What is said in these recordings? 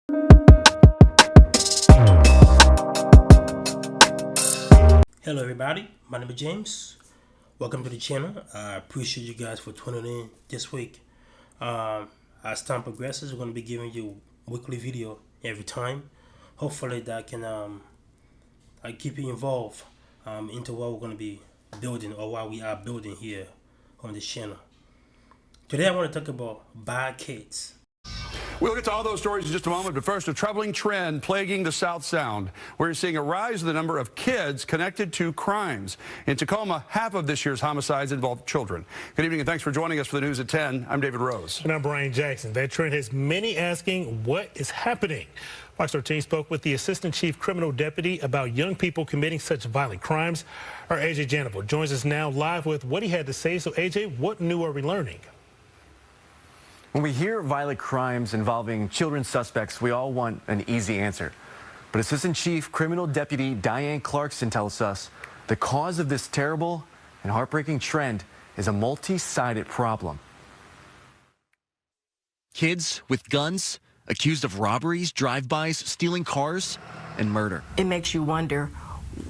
Hello, everybody. My name is James. Welcome to the channel. I appreciate you guys for tuning in this week. As time progresses, we're going to be giving you weekly video every time. Hopefully, that can keep you involved into what we're going to be building or what we are building here on this channel. Today, I want to talk about bad kids. We'll get to all those stories in just a moment, but first, a troubling trend plaguing the South Sound. We're seeing a rise in the number of kids connected to crimes. In Tacoma, half of this year's homicides involved children. Good evening, and thanks for joining us for the news at 10. I'm David Rose. And I'm Brian Jackson. That trend has many asking what is happening. Fox 13 spoke with the Assistant Chief Criminal Deputy about young people committing such violent crimes. Our AJ Janival joins us now live with what he had to say. So, AJ, what new are we learning? When we hear violent crimes involving children suspects, we all want an easy answer. But Assistant Chief Criminal Deputy Diane Clarkson tells us the cause of this terrible and heartbreaking trend is a multi-sided problem. Kids with guns, accused of robberies, drive-bys, stealing cars, and murder. It makes you wonder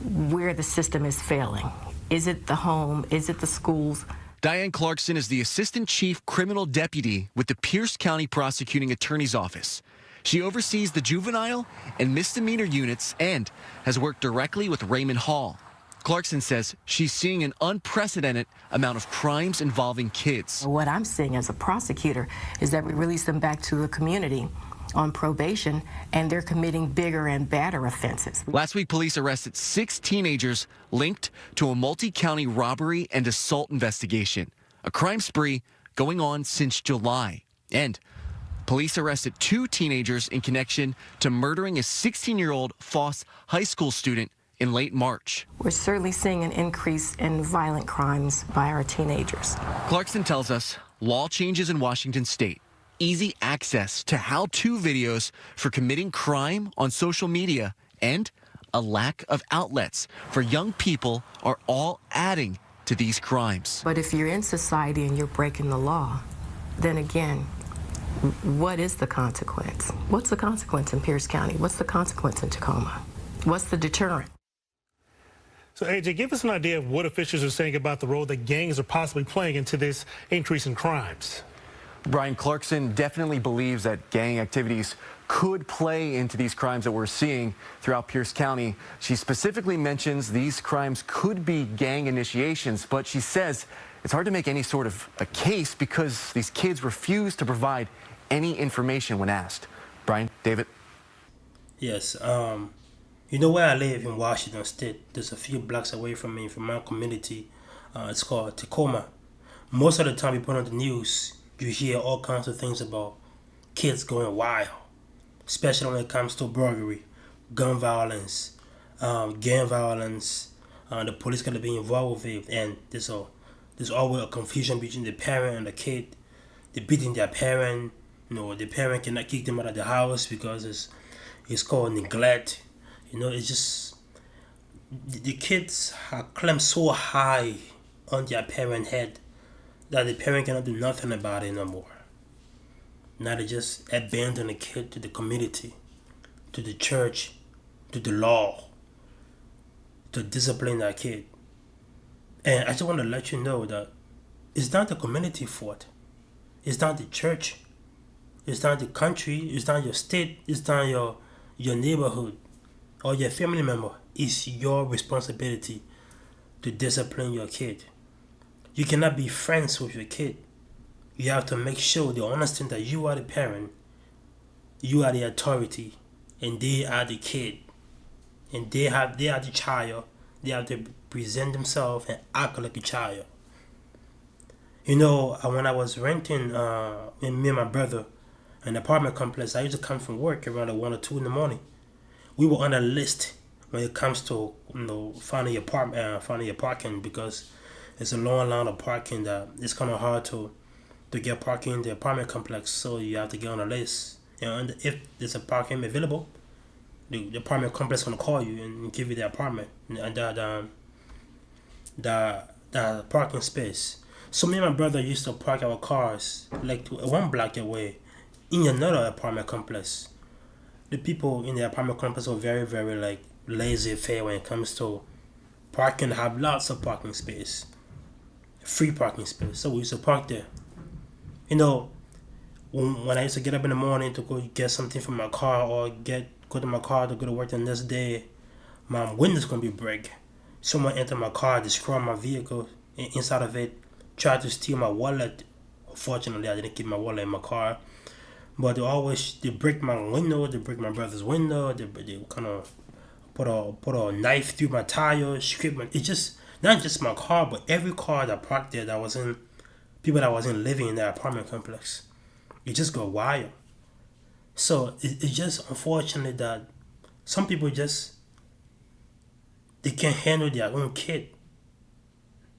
where the system is failing. Is it the home? Is it the schools? Diane Clarkson is the Assistant Chief Criminal Deputy with the Pierce County Prosecuting Attorney's Office. She oversees the juvenile and misdemeanor units and has worked directly with Raymond Hall. Clarkson says she's seeing an unprecedented amount of crimes involving kids. What I'm seeing as a prosecutor is that we release them back to the community on probation, and they're committing bigger and badder offenses. Last week, police arrested 6 teenagers linked to a multi-county robbery and assault investigation, a crime spree going on since July. And police arrested 2 teenagers in connection to murdering a 16-year-old Foss High School student in late March. We're certainly seeing an increase in violent crimes by our teenagers. Clarkson tells us law changes in Washington state, easy access to how-to videos for committing crime on social media, and a lack of outlets for young people are all adding to these crimes. But if you're in society and you're breaking the law, then again, what is the consequence? What's the consequence in Pierce County? What's the consequence in Tacoma? What's the deterrent? So, AJ, give us an idea of what officials are saying about the role that gangs are possibly playing into this increase in crimes. Brian, Clarkson definitely believes that gang activities could play into these crimes that we're seeing throughout Pierce County. She specifically mentions these crimes could be gang initiations, but she says it's hard to make any sort of a case because these kids refuse to provide any information when asked. Brian, David? Yes, you know where I live in Washington State. There's a few blocks away from me, from my community. It's called Tacoma. Most of the time you put on the news, you hear all kinds of things about kids going wild, especially when it comes to burglary, gun violence, gang violence. The police got to be involved with it, and there's always a confusion between the parent and the kid. They're beating their parent. The parent cannot kick them out of the house because it's called neglect. It's just the kids are climbed so high on their parent head that the parent cannot do nothing about it no more. Now they just abandon the kid to the community, to the church, to the law, to discipline that kid. And I just want to let you know that it's not the community fault. It's not the church. It's not the country. It's not your state. It's not your neighborhood or your family member. It's your responsibility to discipline your kid. You cannot be friends with your kid. You have to make sure they understand that you are the parent, you are the authority, and they are the kid. And they are the child. They have to present themselves and act like a child. When I was renting, me and my brother, an apartment complex, I used to come from work around 1 or 2 in the morning. We were on a list when it comes to finding a parking, because it's a long line of parking that it's kind of hard to get parking in the apartment complex. So you have to get on a list. And if there's a parking available, the apartment complex is gonna call you and give you the apartment and the parking space. So me and my brother used to park our cars like 1 block away in another apartment complex. the people in the apartment complex are very, very like laissez-faire when it comes to parking. Have lots of parking space, free parking space. So we used to park there. You know, when I used to get up in the morning to go get something from my car or go to my car to go to work the next day, my window's gonna be break. Someone entered my car, destroyed my vehicle, and inside of it, tried to steal my wallet. Fortunately, I didn't keep my wallet in my car. But they break my window, they break my brother's window, they kind of put a knife through my tire, scrape my. It's just not just my car, but every car that parked there that wasn't people that wasn't living in that apartment complex. It just got wild. So it's just unfortunate that some people they can't handle their own kid.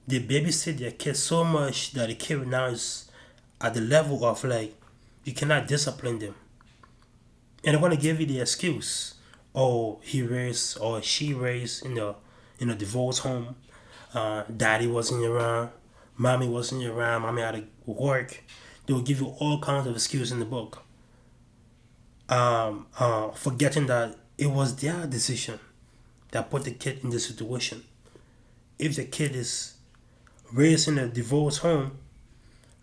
They babysit their kid so much that the kid now is at the level of like you cannot discipline them. And they want to give you the excuse. Oh, he raised or she raised in a divorce home. Daddy wasn't around. Mommy wasn't around. Mommy had to work. They will give you all kinds of excuses in the book. Forgetting that it was their decision that put the kid in this situation. If the kid is raised in a divorce home,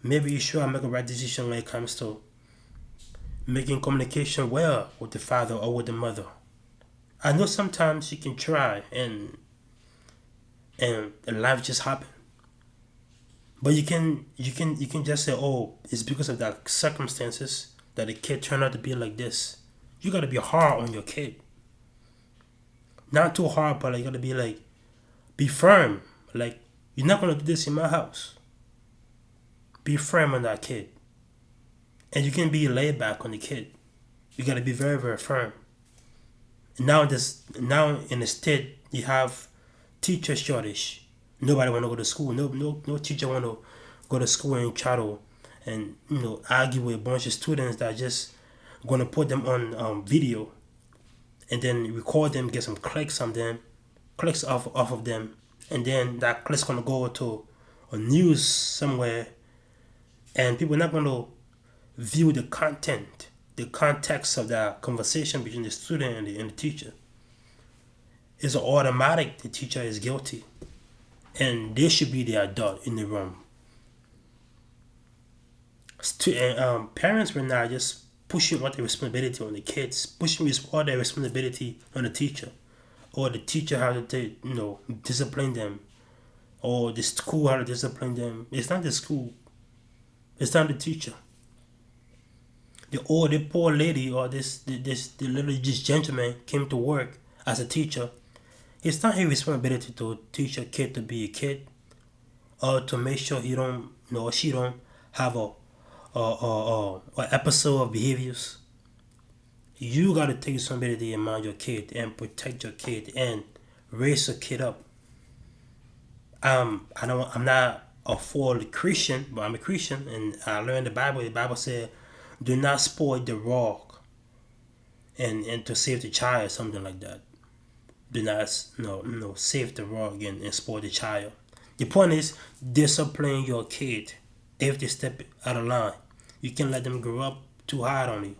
maybe you should make a right decision when it comes to making communication well with the father or with the mother. I know sometimes you can try and life just happen. But you can just say, oh, it's because of that circumstances that the kid turned out to be like this. You gotta be hard on your kid. Not too hard, but like, you gotta be like, be firm. Like, you're not gonna do this in my house. Be firm on that kid. And you can be laid back on the kid. You gotta be very, very firm. Now in the state you have teacher shortage. Nobody wanna go to school. No teacher wanna go to school and try to argue with a bunch of students that are just gonna put them on video and then record them, get some clicks on them, clicks off of them, and then that click's gonna go to a news somewhere, and people are not gonna view the content, the context of that conversation between the student and the teacher. It's automatic the teacher is guilty, and they should be the adult in the room. Parents were now just pushing all the responsibility on the kids, pushing all the responsibility on the teacher, or the teacher how to discipline them, or the school how to discipline them. It's not the school, it's not the teacher. The poor lady or this gentleman came to work as a teacher. It's not his responsibility to teach a kid to be a kid, or to make sure she don't have a episode of behaviors. You gotta take responsibility and mind your kid and protect your kid and raise your kid up. I'm not a full Christian, but I'm a Christian, and I learned the Bible. The Bible said, "Do not spoil the rock," and to save the child, something like that. Do not save the rock and spoil the child. The point is discipline your kid if they step out of line. You can't let them grow up too hard on you.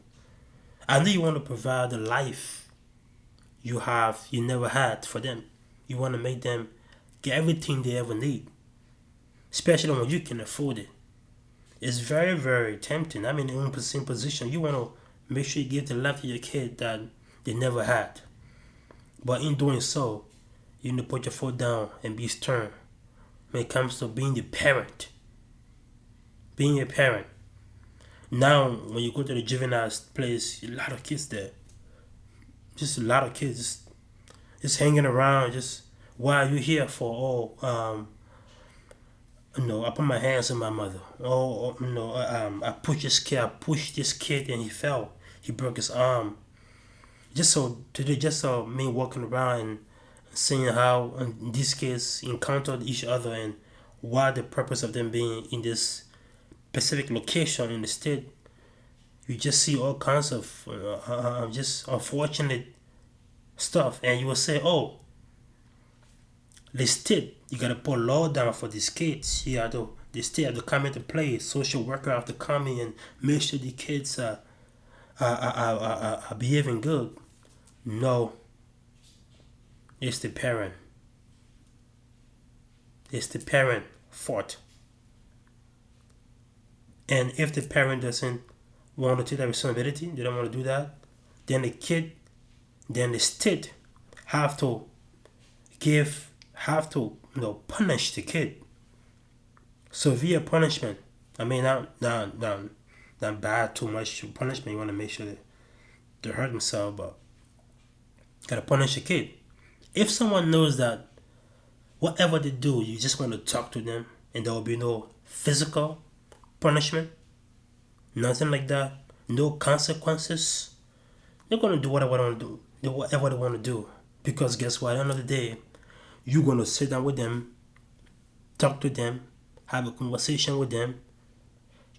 I know you want to provide the life you never had for them. You want to make them get everything they ever need, especially when you can afford it. It's very, very tempting. I'm in the same position. You want to make sure you give the life to your kid that they never had. But in doing so, you need to put your foot down and be stern when it comes to being the parent. Being a parent. Now, when you go to the juvenile place, a lot of kids there. Just a lot of kids just hanging around. Just, why are you here for? I put my hands on my mother. I pushed this kid and he fell. He broke his arm. Just me walking around and seeing how these kids encountered each other and what the purpose of them being in this specific location in the state. You just see all kinds of just unfortunate stuff, and you will say, "Oh, the state, you gotta put law down for these kids. The state have to come into play. Social worker have to come in and make sure the kids are are behaving good. No, it's the parent. It's the parent fault. And if the parent doesn't want to take that responsibility, they don't want to do that, then the state have to punish the kid. Severe punishment. I mean, not bad, too much punishment. You want to make sure that they hurt themselves, but gotta punish the kid. If someone knows that whatever they do, you just want to talk to them and there will be no physical punishment, nothing like that, no consequences, they're gonna do whatever they want to do, whatever they want to do. Because guess what? At the end of the day, you're gonna sit down with them, talk to them, have a conversation with them,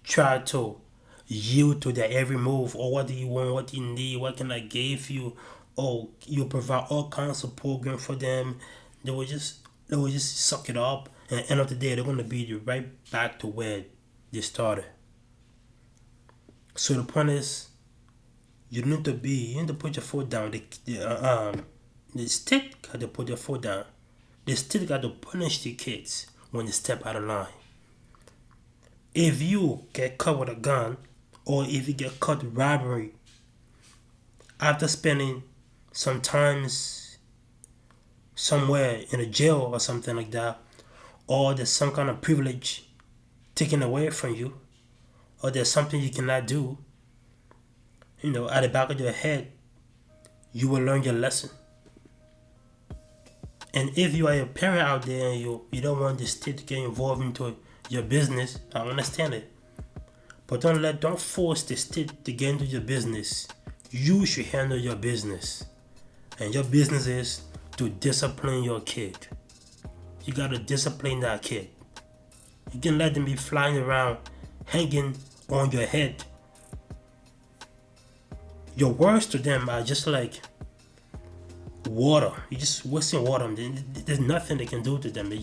try to yield to their every move. Or what do you want? What do you need? What can I give you? Or you provide all kinds of program for them. They will just suck it up, and at the end of the day, they're gonna be right back to where they started. So the point is, you need to put your foot down. The state got to put their foot down. The state got to punish the kids when they step out of line. If you get caught with a gun, or if you get caught with robbery, after spending some times somewhere in a jail or something like that, or there's some kind of privilege taken away from you, or there's something you cannot do, at the back of your head, you will learn your lesson. And if you are a parent out there and you don't want the state to get involved into your business, I understand it. But don't force the state to get into your business. You should handle your business. And your business is to discipline your kid. You gotta discipline that kid. You can let them be flying around, hanging on your head. Your words to them are just like water. You're just wasting water on them. There's nothing they can do to them. They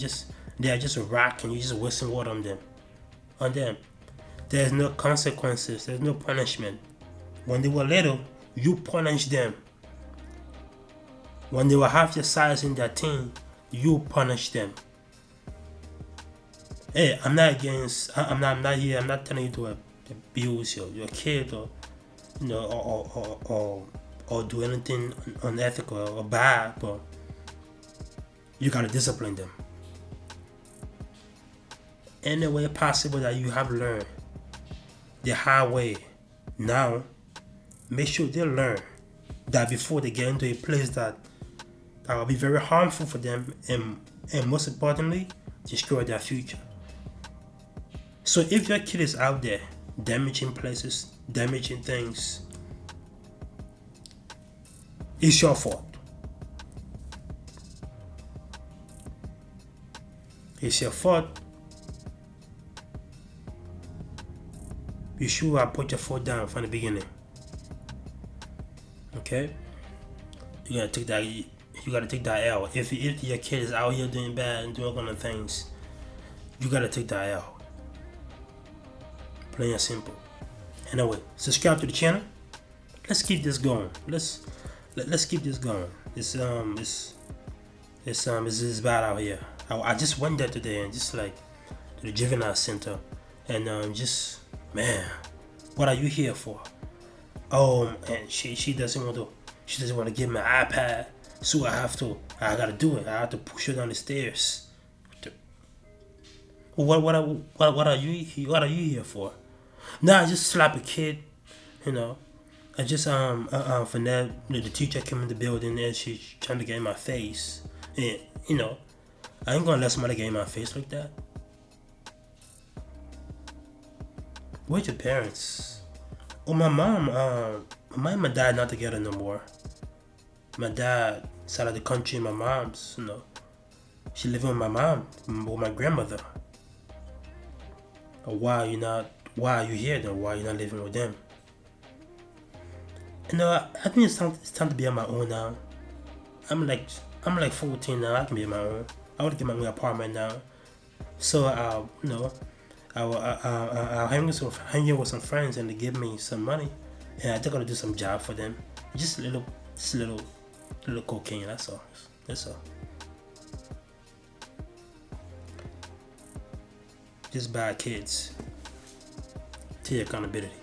are just a rock, and you're just wasting water on them. There's no consequences. There's no punishment. When they were little, you punish them. When they were half your size in their teen, you punish them. Hey, I'm not here. I'm not telling you to abuse your kid or do anything unethical or bad, but you gotta discipline them any way possible that you have learned the hard way. Now, make sure they learn that before they get into a place that will be very harmful for them, and most importantly, destroy their future. So if your kid is out there damaging places, damaging things, it's your fault. It's your fault. You should have put your foot down from the beginning. Okay? You gotta take that L. If your kid is out here doing bad and doing all kind of things, you gotta take that L. Plain and simple. Anyway, subscribe to the channel. Let's keep this going. Let's keep this going. It's bad out here. I just went there today and just like to the juvenile center, and man, what are you here for? Oh, and she doesn't want to give me an iPad, so I gotta do it. I have to push her down the stairs. What are you here for? Nah, I just slap a kid, I just for that the teacher came in the building and she's trying to get in my face, and I ain't gonna let somebody get in my face like that. Where's your parents? Oh, my mom and my dad not together no more. My dad side of the country, my mom's she living with my mom, with my grandmother. Why are you here then? Why are you not living with them? I think it's time to be on my own now. I'm like 14 now. I can be on my own. I want to get my own apartment now. So I'll hang with some friends and they give me some money. and I think I'll do some job for them. Just little cocaine. That's all. That's all. Just bad kids. Take accountability.